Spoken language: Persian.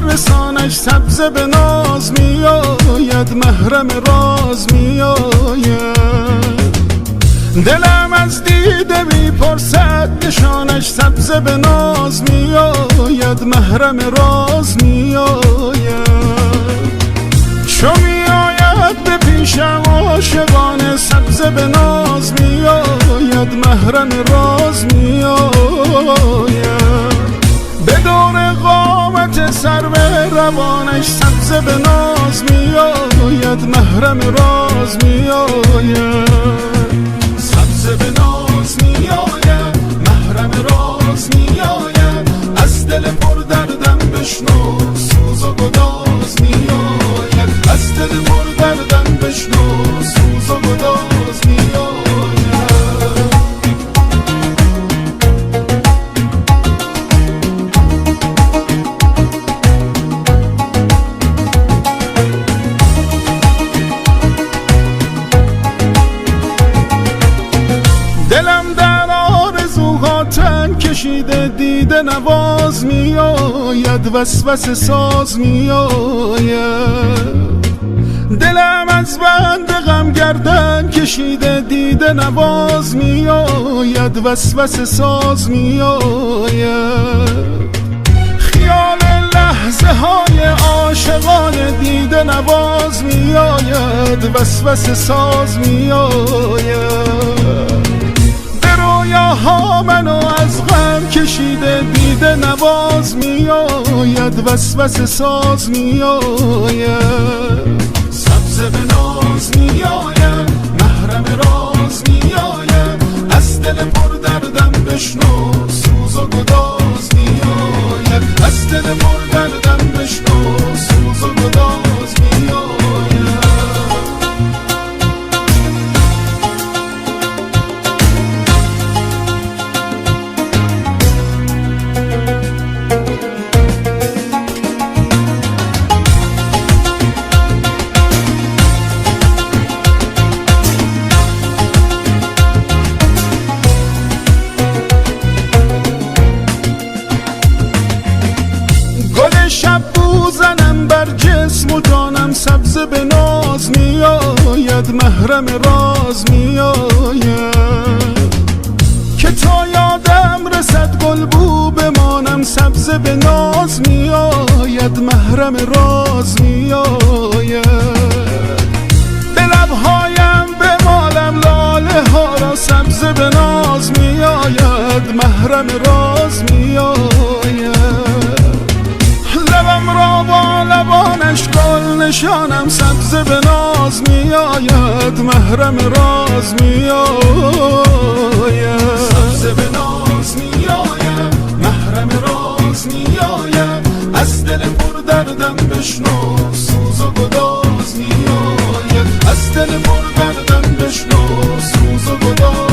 رسانش سبز به ناز میآید، محرم راز میآید. دلم از دیده میپرسد نشانش سبز به ناز میآید، محرم راز میآید. چو میآید به پیشم عاشقانه سبز به ناز میآید، محرم راز میآید. به دور قامت سرو روانش سبز به ناز میآید، محرم راز میآید. سبز به ناز میآید، محرم راز میآید. از دل پر دردم بشنو سوز و گداز میآید، از دل پر دردم بشنو سوز و گداز میآید. دلم در آرزوها تن کشیده دیده نواز میآید، وسوسه ساز میآید. دلم از بند غم گردن کشیده دیده نواز میآید، وسوسه ساز میآید. خیال لحظه های عاشقانه دیده نواز میآید، وسوسه ساز میآید. ها منو از غم کشیده دیده نواز میآید، وسوسه ساز میآید. سبز به ناز میآید، محرم راز میآید. از دل پر دردم بشنو سوز و گداز میآید، از دل پر دردم بشنو سوز و گداز میآید. شب بوزنم بر جسم و جانم سبز به ناز میآید، محرم راز میآید. که تا یادم رسد گل بو بمانم سبز به ناز میآید، محرم راز میآید. به لبهایم به مالم لاله ها را سبز به ناز میآید، محرم راز میآید. لبم را با لبانش گل نشانم سبز به ناز میآید، محرم راز میآید. سبز به ناز میآید، محرم راز میآید. از دل پر دردم بشنو سوز و گداز میآید، از دل پر دردم بشنو سوز و گداز